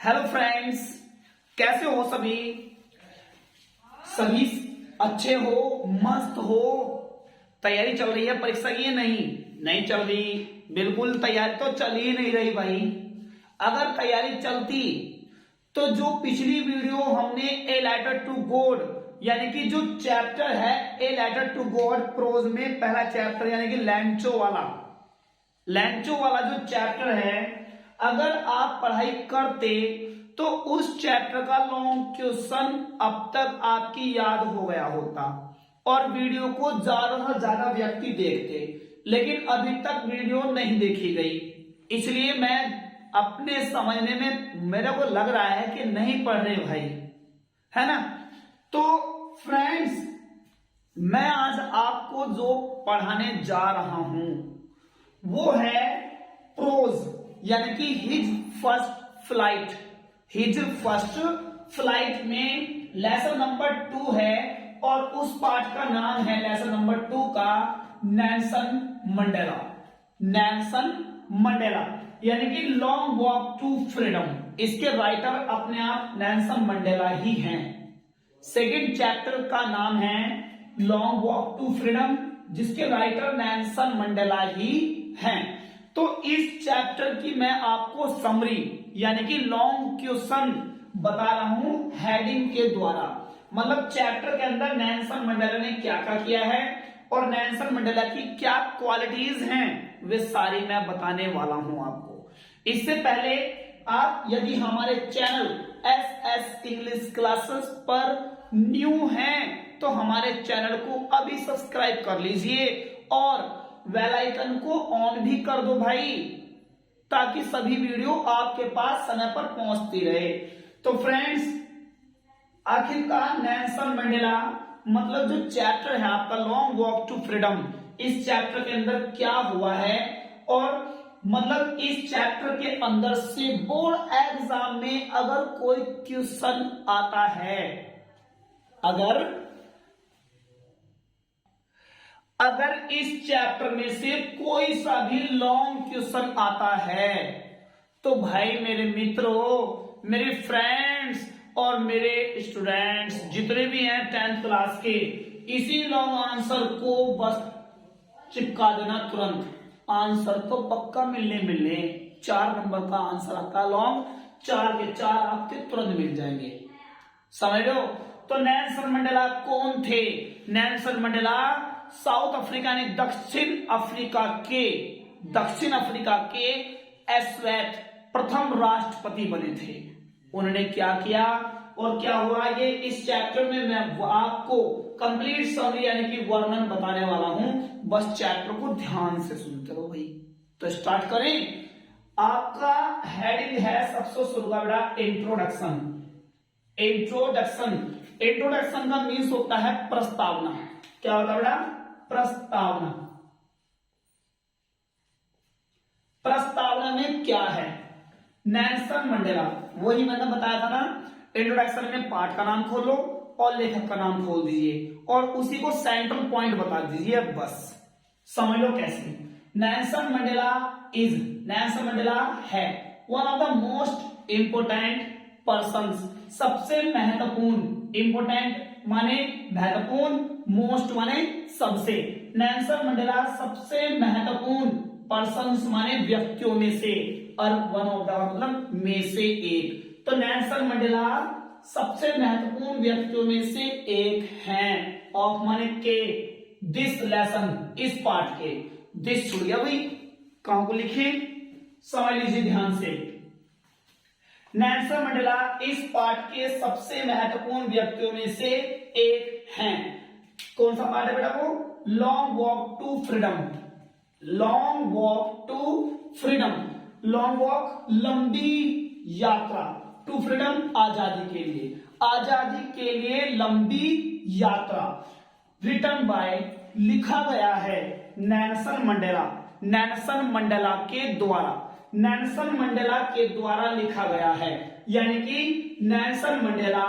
Hello friends, कैसे हो सभी? सभी अच्छे हो, मस्त हो? तैयारी चल रही है परीक्षा की? नहीं चल रही। बिल्कुल तैयारी तो चल ही नहीं रही भाई। अगर तैयारी चलती तो जो पिछली वीडियो हमने ए लेटर टू गॉड यानी कि जो चैप्टर है a letter to God prose में पहला चैप्टर यानी कि लैंचो वाला जो चैप्टर है, अगर आप पढ़ाई करते तो उस चैप्टर का लॉन्ग क्वेश्चन अब तक आपकी याद हो गया होता और वीडियो को ज्यादा से ज्यादा व्यक्ति देखते, लेकिन अभी तक वीडियो नहीं देखी गई। इसलिए मैं अपने समझने में मेरे को लग रहा है कि नहीं पढ़ रहे भाई, है ना। तो फ्रेंड्स, मैं आज आपको जो पढ़ाने जा रहा हूं वो है प्रोज यानी कि हिज फर्स्ट फ्लाइट में लेसन नंबर 2 है और उस पार्ट का नाम है लेसन नंबर 2 का नेल्सन मंडेला यानी कि लॉन्ग वॉक टू फ्रीडम। इसके राइटर अपने आप नेल्सन मंडेला ही हैं। सेकेंड चैप्टर का नाम है लॉन्ग वॉक टू फ्रीडम, जिसके राइटर नेल्सन मंडेला ही हैं। तो इस चैप्टर की मैं आपको समरी यानी कि लॉन्ग क्वेश्चन बता रहा हूं हेडिंग के द्वारा। मतलब चैप्टर के अंदर नेल्सन मंडेला ने क्या क्या किया है और नेल्सन मंडेला की क्या क्वालिटीज हैं, वे सारी मैं बताने वाला हूं आपको। इससे पहले आप यदि हमारे चैनल एस इंग्लिश क्लासेस पर न्यू हैं तो हमारे चैनल को अभी सब्सक्राइब कर लीजिए और बेल आइकन को ऑन भी कर दो भाई, ताकि सभी वीडियो आपके पास समय पर पहुंचती रहे। तो फ्रेंड्स, आखिरकार नेल्सन मंडेला मतलब जो चैप्टर है आपका लॉन्ग वॉक टू फ्रीडम, इस चैप्टर के अंदर क्या हुआ है और मतलब इस चैप्टर के अंदर से बोर्ड एग्जाम में अगर कोई क्वेश्चन आता है, अगर इस चैप्टर में से कोई सा भी लॉन्ग क्वेश्चन आता है तो भाई मेरे मित्रों, मेरे फ्रेंड्स और मेरे स्टूडेंट्स जितने भी हैं 10th क्लास के, इसी लॉन्ग आंसर को बस चिपका देना तुरंत। आंसर तो पक्का मिलने 4 नंबर का आंसर आता है लॉन्ग, 4 के 4 आपके तुरंत मिल जाएंगे, समझ लो। तो नेल्सन मंडेला कौन थे? नेल्सन मंडेला साउथ अफ्रीका ने दक्षिण अफ्रीका के एस्वेट प्रथम राष्ट्रपति बने थे। उन्होंने क्या किया और क्या हुआ, ये इस चैप्टर में मैं आपको कंप्लीट समरी यानी कि वर्णन बताने वाला हूं। बस चैप्टर को ध्यान से सुनते रहो भाई। तो स्टार्ट करें। आपका हेडिंग है सबसे शुरू का बेटा इंट्रोडक्शन का मीन्स होता है प्रस्तावना। क्या होता है बेटा? प्रस्तावना में क्या है? नेल्सन मंडेला, वही मैंने बताया था ना, इंट्रोडक्शन में पार्ट का नाम खोलो और लेखक का नाम खोल दीजिए और उसी को सेंट्रल पॉइंट बता दीजिए, बस समझ लो कैसे। नेल्सन मंडेला है one of the most important person, सबसे महत्वपूर्ण, इंपोर्टेंट माने महत्वपूर्ण, मोस्ट माने सबसे। नेल्सन मंडेला सबसे महत्वपूर्ण पर्सन्स माने व्यक्तियों में से और वन ऑफ द मतलब में से एक। तो नेल्सन मंडेला सबसे महत्वपूर्ण व्यक्तियों में से एक हैं। ऑफ माने के, दिस लेसन इस पार्ट के, दिस छूट गया भाई, कहां को लिखिए समझ लीजिए ध्यान से। नेल्सन मंडेला इस पार्ट के सबसे महत्वपूर्ण व्यक्तियों में से एक हैं। कौन सा पार्ट है बेटा? वो long walk to freedom, long walk लंबी यात्रा, टू फ्रीडम आजादी के लिए लंबी यात्रा। रिटन बाय लिखा गया है नेल्सन मंडेला के द्वारा लिखा गया है, यानी कि नेल्सन मंडेला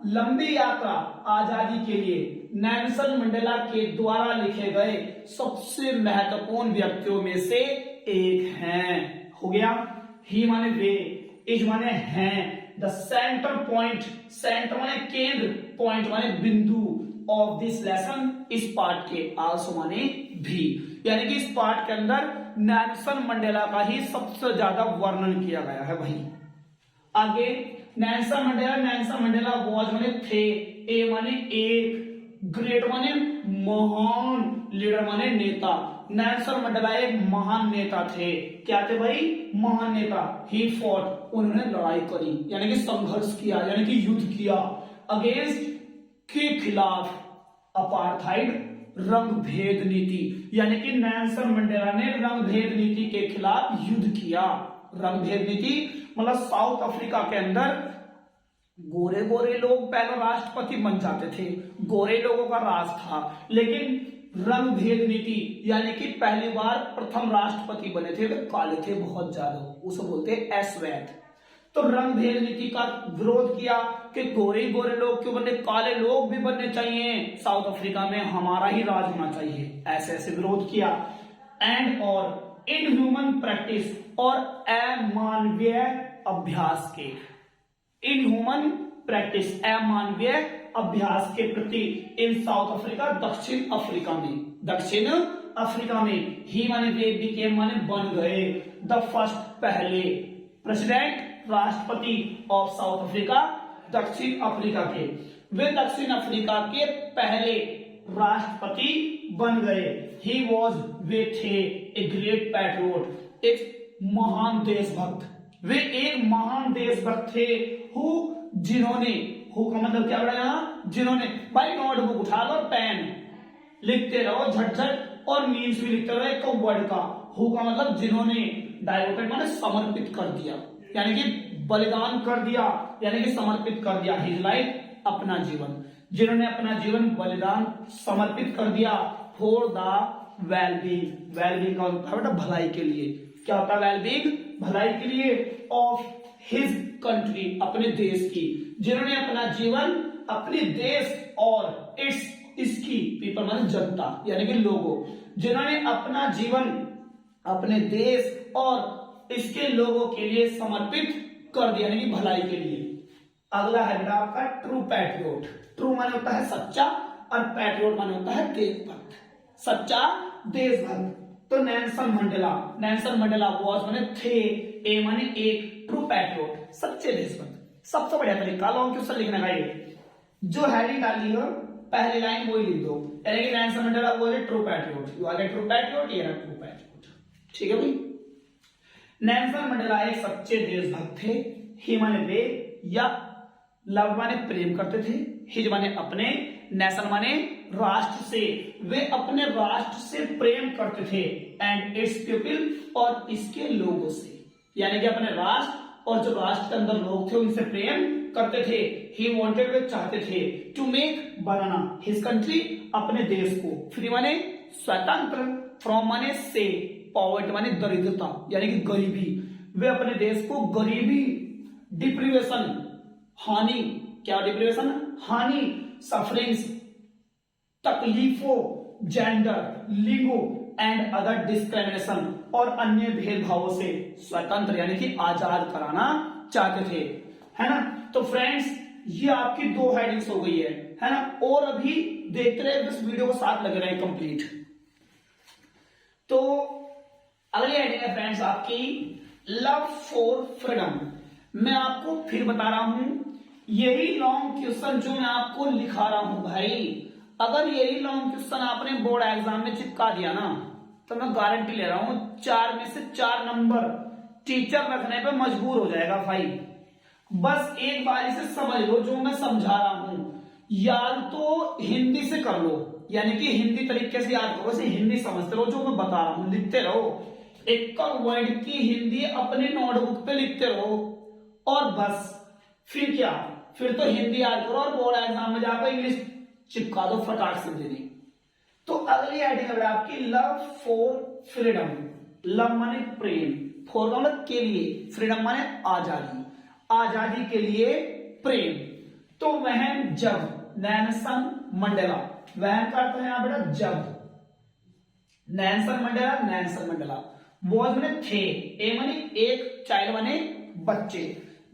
लंबी यात्रा आजादी के लिए नेल्सन मंडेला के द्वारा लिखे गए सबसे महत्वपूर्ण व्यक्तियों में से एक हैं। हो गया। ही माने वे, इज माने हैं, द सेंटर पॉइंट, सेंटर माने केंद्र, पॉइंट माने बिंदु, ऑफ दिस लेसन, इस पार्ट के, आल्सो माने भी, यानी कि इस पार्ट के अंदर नेल्सन मंडेला का ही सबसे ज्यादा वर्णन किया गया है भाई। आगे नेल्सन मंडेला वॉज माने थे, ए माने एक, ग्रेट माने महान, लीडर माने नेता। नेल्सन मंडेला एक महान नेता थे। क्या थे भाई? महान नेता। ही फॉट, उन्होंने लड़ाई करी, यानी कि संघर्ष किया, यानी कि युद्ध किया, अगेंस्ट, के खिलाफ, अपार्थाइड, रंग भेद नीति, यानी कि नेल्सन मंडेला ने रंग भेद नीति के खिलाफ युद्ध किया। रंग भेद नीति मतलब साउथ अफ्रीका के अंदर गोरे गोरे लोग पहले राष्ट्रपति बन जाते थे, गोरे लोगों का राज था, लेकिन रंग भेद नीति यानी कि पहली बार प्रथम राष्ट्रपति बने थे वे काले थे बहुत ज्यादा, उसे बोलते हैं एस्वेथ। तो रंग भेद नीति का विरोध किया कि गोरे गोरे लोग क्यों बनने, काले लोग भी बनने चाहिए, साउथ अफ्रीका में हमारा ही राज होना चाहिए, ऐसे ऐसे विरोध किया। एंड और इनह्यूमन प्रैक्टिस, और अमानवीय अभ्यास के, इनह्यूमन प्रैक्टिस, अमानवीय अभ्यास के प्रति इन साउथ अफ्रीका, दक्षिण अफ्रीका में, दक्षिण अफ्रीका में, ही माने वे, बिकेम माने बन गए, द फर्स्ट पहले, प्रेसिडेंट राष्ट्रपति ऑफ साउथ अफ्रीका, दक्षिण अफ्रीका के, वे दक्षिण अफ्रीका के पहले राष्ट्रपति बन गए। ही वॉज, वे थे, ए ग्रेट पैट्रियोट, एक महान देशभक्त, वे एक महान देशभक्त थे। हु, जिन्होंने, हु का मतलब क्या बड़ा यहाँ, जिन्होंने, भाई नोटबुक उठा लो, पेन लिखते रहो झटझट, और मीन्स भी लिखते रहो एक वर्ड का। हु का मतलब जिन्होंने, डाइवोटेड माने समर्पित कर दिया, यानी कि बलिदान कर दिया, यानी कि समर्पित कर दिया, हिज लाइफ, अपना जीवन, जिन्होंने अपना जीवन बलिदान समर्पित कर दिया, फॉर द वेलबींग, वेलबींग का होता है बेटा भलाई के लिए, क्या होता है वेलबींग, भलाई के लिए, ऑफ हिज कंट्री, अपने देश की, जिन्होंने अपना जीवन अपने देश और इट्स, इसकी, पीपल माने जनता यानी कि लोगों, जिन्होंने अपना जीवन अपने देश और इसके लोगों के लिए समर्पित कर दिया, यानी कि भलाई के लिए। अगला है बेटा आपका ट्रू पैट्रियोट। ट्रू माने होता है सच्चा और पैट्रियोट माने होता है देशभक्त, सच्चा देशभक्त। तो नेल्सन मंडेला वॉज माने थे, ए माने एक, ट्रू पैट्रियोट सच्चे देशभक्त। सबसे बढ़िया तरीका लॉन्ग क्वेश्चन लिखने का ये, जो हेडिंग डाली हो पहली लाइन वही लिख दो, यानी कि Nelson Mandela was a true patriot, you are a true patriot, ये ट्रू पैट्रियोट, ठीक है भाई। नेल्सन मंडेला एक सच्चे देशभक्त थे। ही माने वे, या लव माने प्रेम करते थे, हिज माने अपने, नेशन माने राष्ट्र से, वे अपने राष्ट्र से प्रेम करते थे, एंड इट्स पीपल, और इसके लोगों से, यानी कि अपने राष्ट्र और जो राष्ट्र के अंदर लोग थे उनसे प्रेम करते थे। ही वांटेड, वे चाहते थे, टू मेक, बनाना, हिज कंट्री, अपने देश को, फ्री माने स्वतंत्र, फ्रॉम माने से, पॉवर्टी माने दरिद्रता यानी कि गरीबी, वे अपने देश को गरीबी, डिप्रीवेशन, हानि, क्या डिप्रीवेशन, हानि, सफरिंग्स, तकलीफों, gender, lingo and other discrimination, और अन्य भेदभावों से स्वतंत्र यानी कि आजाद कराना चाहते थे, है ना। तो फ्रेंड्स ये आपकी दो हेडिंग्स हो गई है ना, और अभी देखते रहे इस वीडियो को साथ लगे रहे कंप्लीट। तो अगली हेडिंग है फ्रेंड्स आपकी लव फॉर फ्रीडम। मैं आपको फिर बता रहा हूं, यही लॉन्ग क्वेश्चन जो मैं आपको लिखा रहा हूं भाई, अगर यही लॉन्ग क्वेश्चन आपने बोर्ड एग्जाम में चिपका दिया ना, तो मैं गारंटी ले रहा हूं 4 में से 4 नंबर टीचर रखने पे मजबूर हो जाएगा भाई। बस एक बार इसे समझ लो जो मैं समझा रहा हूं, याद तो हिंदी से कर लो, यानी कि हिंदी तरीके से याद करो, वैसे हिंदी समझते रहो, जो मैं बता रहा हूं लिखते रहो, एक वर्ड की हिंदी अपने नोटबुक पे लिखते रहो, और बस फिर क्या, फिर तो हिंदी याद करो और बोर्ड एग्जाम में जाकर इंग्लिश चिपका दो फटाक से दे दी। तो अगली हेडिंग है आपकी लव फॉर फ्रीडम। लव माने प्रेम, फॉर मतलब के लिए, फ्रीडम माने आजादी, आजादी के लिए प्रेम। तो वह जब, नेल्सन मंडेला, वह करते हैं यहां बेटा जब, नेल्सन मंडेला वॉज माने थे, ए माने एक, चाइल्ड माने बच्चे।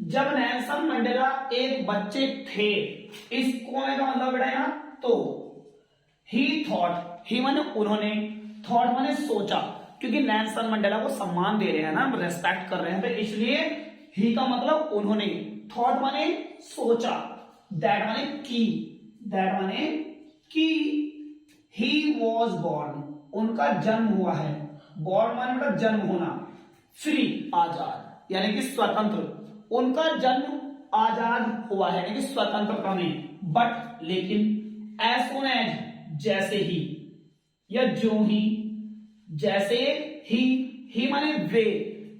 जब नेल्सन मंडेला एक बच्चे थे, इस कोने का मतलब बेटा यहाँ तो ही थॉट, ही माने उन्होंने, थॉट माने सोचा, क्योंकि नेल्सन मंडेला को सम्मान दे रहे हैं ना, रेस्पेक्ट कर रहे हैं, तो इसलिए ही का मतलब उन्होंने, थॉट माने सोचा, दैट माने की, दैट माने की ही वॉज बॉर्न, उनका जन्म हुआ है, बॉर्न माने बेटा जन्म होना, फ्री आजाद यानी कि स्वतंत्र, उनका जन्म आजाद हुआ है यानी कि स्वतंत्रता में, बट लेकिन एज सुन एज जैसे ही, या जो ही, जैसे ही माने वे,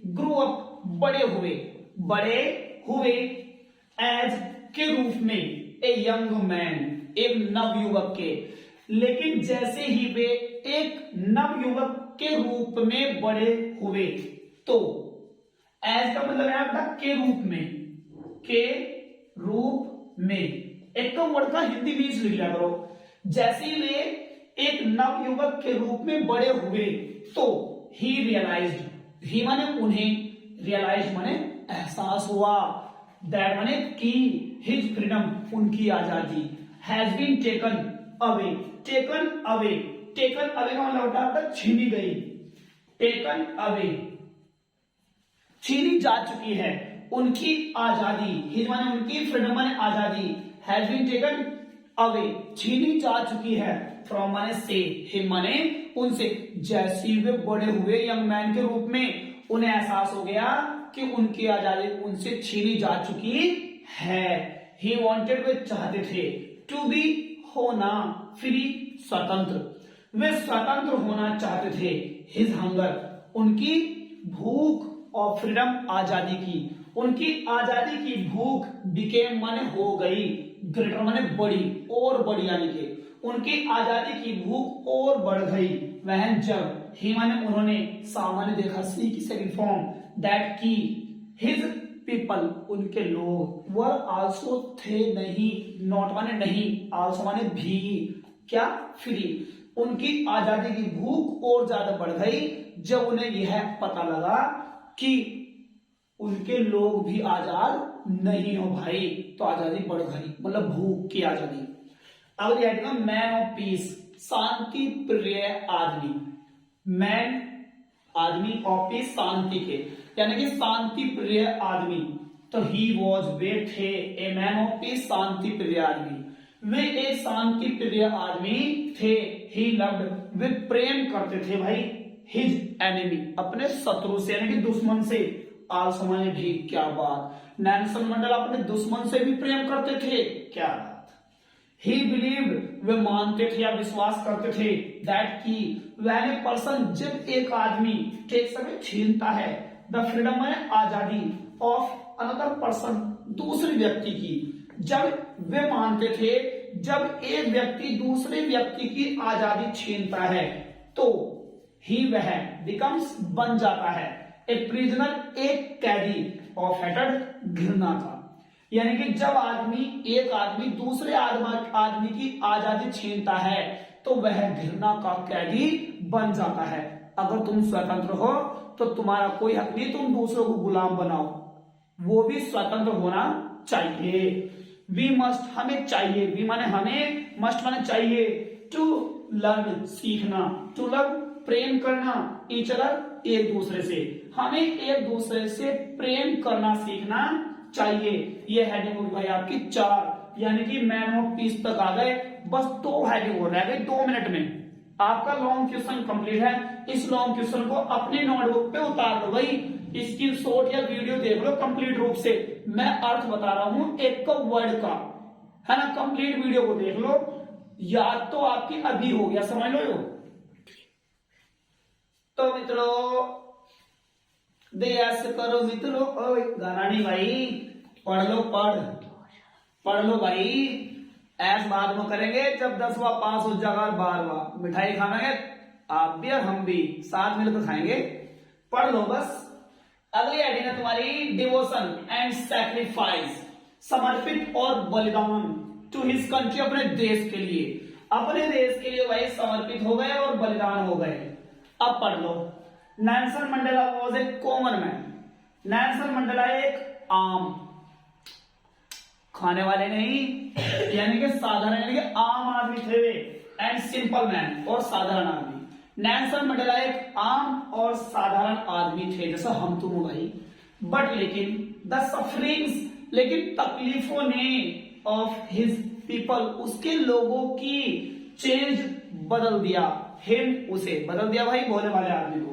ग्रो अप बड़े हुए, बड़े हुए, एज के रूप में, ए यंग मैन एक नवयुवक के, लेकिन जैसे ही वे एक नवयुवक के रूप में बड़े हुए, तो एज का मतलब है आपका के रूप में, के रूप में, एक तो वर्ड का हिंदी बीच लिख लिया करो, जैसे ही वे एक नवयुवक के रूप में बड़े हुए, तो ही रियलाइज्ड, ही माने उन्हें, रियलाइज माने एहसास हुआ, दैट माने कि हिज फ्रीडम उनकी आजादी, has been taken away, taken away, taken away का मतलब होता है छीनी गई, टेकन अवे छीनी जा चुकी है उनकी आजादी, हिज माने उनकी, फ्रीडम माने आजादी, हैज बीन टेकन अवे छीनी जा चुकी है, फ्रॉम माने से, हिम माने उनसे, जैसे वे बड़े हुए यंग मैन के रूप में, उन्हें एहसास हो गया कि उनकी आजादी उनसे छीनी जा चुकी है। ही वॉन्टेड वे चाहते थे, टू बी होना, फ्री स्वतंत्र, वे स्वतंत्र होना चाहते थे, हिज हंगर उनकी भूख, और फ्रीडम आजादी की, उनकी आजादी की भूख, बिकेम माने हो गई, ग्रेटर माने बड़ी, और बड़ी यानी कि उनकी आजादी की भूख और बढ़ गई, वह जब, ही माने उन्होंने, सामान्य देखा, सी की सेकंड फॉर्म, दैट की, हिज पीपल उनके लोग, वर आल्सो थे नहीं, नॉट माने नहीं, आल्सो माने भी, क्या फ्री, उनकी आजादी की भूख और ज्यादा बढ़ गई जब उन्हें यह पता लगा कि उनके लोग भी आजाद नहीं हो भाई, तो आजादी बढ़ गई, मतलब भूख की आजादी। अगली आइटम है मैन ऑफ पीस, शांति प्रिय आदमी, मैन आदमी, ऑफ पीस शांति के, यानी कि शांति प्रिय आदमी, तो ही वॉज वे थे, ए मैन ऑफ पीस शांति प्रिय आदमी, वे एक शांति प्रिय आदमी थे, ही लव्ड वे प्रेम करते थे भाई, हिज एनिमी अपने शत्रु से यानी कि दुश्मन से, आल्सो माने भी, क्या बात, नेल्सन मंडेला अपने दुश्मन से भी प्रेम करते थे, क्या बात, ही बिलीव्ड वे मानते थे या विश्वास करते थे, दैट की, व्हेन ए पर्सन जब एक आदमी, टेक्स अवे छीनता है, द फ्रीडम माने आजादी, ऑफ अनदर पर्सन दूसरे व्यक्ति की, जब वे मानते थे जब एक व्यक्ति दूसरे व्यक्ति की आजादी छीनता है, तो ही वह बिकम्स बन जाता है, ए प्रिजनर एक कैदी, ऑफ हेटेड घृणा का, यानी कि जब एक आदमी दूसरे आदमी की आजादी छीनता है तो वह घृणा का कैदी बन जाता है। अगर तुम स्वतंत्र हो तो तुम्हारा कोई हक नहीं तुम दूसरों को गुलाम बनाओ, वो भी स्वतंत्र होना चाहिए। वी मस्ट हमें चाहिए, वी माने हमें, मस्ट माने चाहिए, टू लर्न सीखना, टू लव प्रेम करना, ईच अदर एक दूसरे से, हमें एक दूसरे से प्रेम करना सीखना चाहिए। ये हेडिंग होगी भाई आपकी 4, यानी कि मैन ऑफ पीस तक आ गए, बस 2 हेडिंग हो रह गई 2 मिनट में आपका लॉन्ग क्वेश्चन कंप्लीट है। इस लॉन्ग क्वेश्चन को अपने नोटबुक पे उतार लो भाई, स्क्रीन शॉट या वीडियो देख लो कंप्लीट रूप से, मैं अर्थ बता रहा हूं एक वर्ड का, है ना। कंप्लीट वीडियो को देख लो, याद तो आपकी अभी हो गया, समझ लो यो। तो मित्रों दयास करो मित्रों, गाना नहीं भाई, पढ़ लो, पढ़ लो भाई, ऐस बाद में करेंगे जब 10वां पास हो जाएगा, 12वां मिठाई खाएंगे आप भी और हम भी साथ मिलकर खाएंगे। पढ़ लो बस। अगली हेडिंग है तुम्हारी डिवोशन एंड सैक्रिफाइस, समर्पित और बलिदान, टू हिज कंट्री, अपने देश के लिए, अपने देश के लिए भाई समर्पित हो गए और बलिदान हो गए। अब पढ़ लो, Nelson Mandela was a common man. Nelson Mandela एक आम, खाने वाले नहीं, यानी कि साधारण, यानी कि आम आदमी थे वे, एंड सिंपल मैन, और साधारण आदमी। नेल्सन मंडेला एक आम और साधारण आदमी थे, जैसा हम तुम हो भाई। बट लेकिन द सफरिंग्स, लेकिन तकलीफों ने, ऑफ हिज पीपल, उसके लोगों की, चेंज, बदल दिया, हिम, उसे बदल दिया भाई, बोलने वाले आदमी को।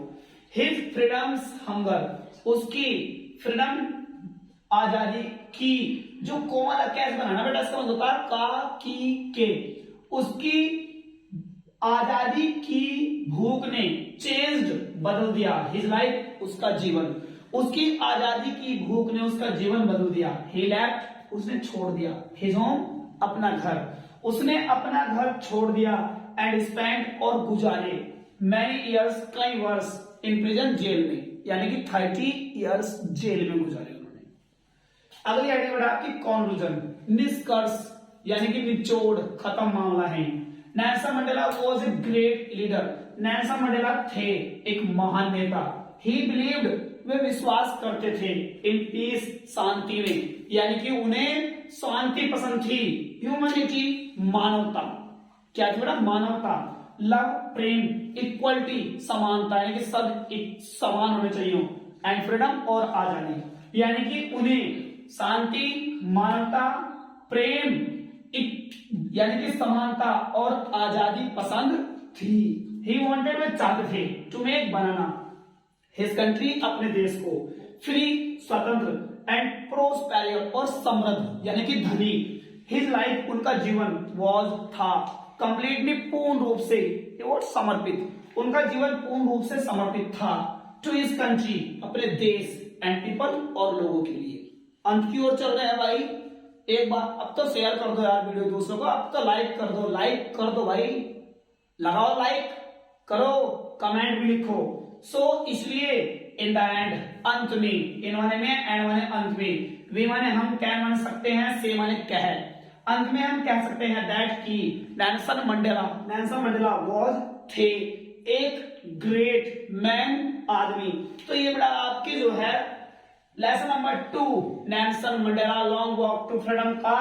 हिज फ्रीडम्स हंगर, उसकी फ्रीडम, आजादी की, जो कोमल कैसे बनाना बेटा, इसका मतलब होता है का, की, के, उसकी आजादी की भूख ने, चेंज्ड, बदल दिया, हिज लाइफ, उसका जीवन, उसकी आजादी की भूख ने उसका जीवन बदल दिया। ही लेफ्ट, उसने छोड़ दिया, हिज होम, अपना घर, उसने अपना घर छोड़ दिया, एंड स्पेंड, और गुजारे, मैनी ईयर्स, कई वर्ष, इन प्रिजन, जेल में, यानी कि 30 ईयर्स जेल में गुजारे उन्होंने। अगली आइडिया बेटा आपकी कॉन्क्लूजन, निष्कर्ष, यानी कि निचोड़, खत्म मामला है। Nelson Mandela was a great leader, Nelson Mandela थे एक महान नेता। ही बिलीव्ड, वे विश्वास करते थे, इन पीस, शांति में, यानी कि उन्हें शांति पसंद थी। ह्यूमैनिटी, मानवता, क्या थी बेटा, मानवता। लव, प्रेम, इक्वलिटी, समानता, यानी कि सब एक समान होने चाहिए, एंड फ्रीडम, और आजादी, यानी कि उन्हें शांति, मानवता, प्रेम, यानी कि समानता और आजादी पसंद थी। ही वांटेड, वे चाहते थे, टू मेक, बनाना, हिज कंट्री, अपने देश को, फ्री, स्वतंत्र, एंड प्रोस्पेरियर, और समृद्ध, यानी कि धनी। हिज लाइफ, उनका जीवन, वॉज, था, कंप्लीटली, पूर्ण रूप से, समर्पित, उनका जीवन पूर्ण रूप से समर्पित था, टू हिज कंट्री, अपने देश, एंड पीपल, और लोगों के लिए। अंत की ओर चल रहे हैं भाई। एक बार अब तो शेयर कर दो यार वीडियो दूसरों को, अब तो लाइक कर दो, लाइक कर दो भाई, लगाओ लाइक, करो, कमेंट भी लिखो। सो इसलिए इन द एंड, अंत में, इन माने में, एंड माने अंत में, वी माने हम, कैन माने सकते हैं, से माने कह, अंत में हम कह सकते हैं दैट की नेल्सन मंडेला वॉज, थे, एक ग्रेट मैन, आदमी। तो ये बड़ा आपके जो है lesson number 2 Nelson Mandela long walk to freedom का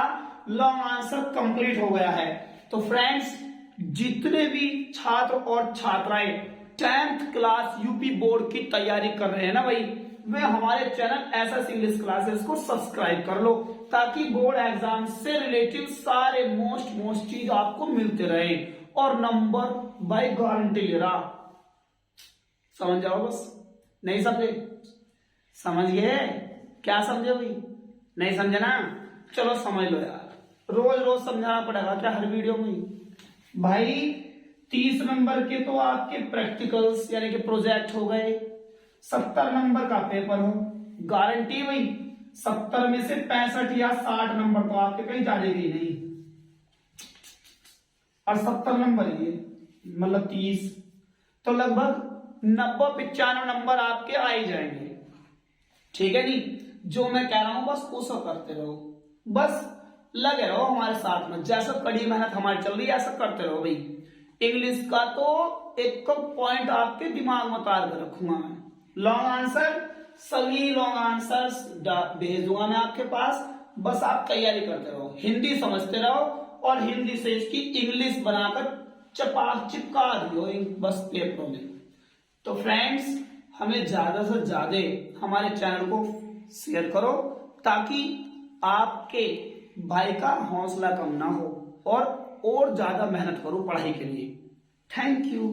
लॉन्ग आंसर कंप्लीट हो गया है। तो फ्रेंड्स, जितने भी छात्र और छात्राएं 10th क्लास यूपी बोर्ड की तैयारी कर रहे हैं ना भाई, वे हमारे चैनल एसएस इंग्लिश क्लासेस को सब्सक्राइब कर लो, ताकि बोर्ड एग्जाम से रिलेटिव सारे मोस्ट चीज आपको मिलते रहे, और नंबर बाय गारंटी ले रहा। समझ जाओ बस, नहीं समझे, समझ गए, क्या समझे भाई, नहीं समझे ना, चलो समझ लो यार, रोज रोज समझाना पड़ेगा क्या हर वीडियो में भाई। 30 नंबर के तो आपके प्रैक्टिकल्स यानी कि प्रोजेक्ट हो गए, 70 नंबर का पेपर हो, गारंटी भाई 70 में से 65 या 60 नंबर तो आपके कहीं जाएगी नहीं, और 70 नंबर ये मतलब 30, तो लगभग 90-95 नंबर आपके आ ही जाएंगे। ठीक है नहीं, जो मैं कह रहा हूं बस उसको करते रहो, बस लगे रहो हमारे साथ में, जैसा कड़ी मेहनत हमारी चल रही है ऐसा करते रहो भाई। इंग्लिश का तो एक पॉइंट आपके दिमाग में उतार कर रखूंगा मैं, लॉन्ग आंसर, सभी लॉन्ग आंसर्स भेज दूंगा मैं आपके पास, बस आप तैयारी करते रहो, हिंदी समझते रहो, और हिंदी से इसकी इंग्लिश बनाकर चिपका दियो बस पेपरों में। तो फ्रेंड्स, हमें ज्यादा से ज्यादा हमारे चैनल को शेयर करो, ताकि आपके भाई का हौसला कम ना हो, और ज्यादा मेहनत करो पढ़ाई के लिए। Thank you.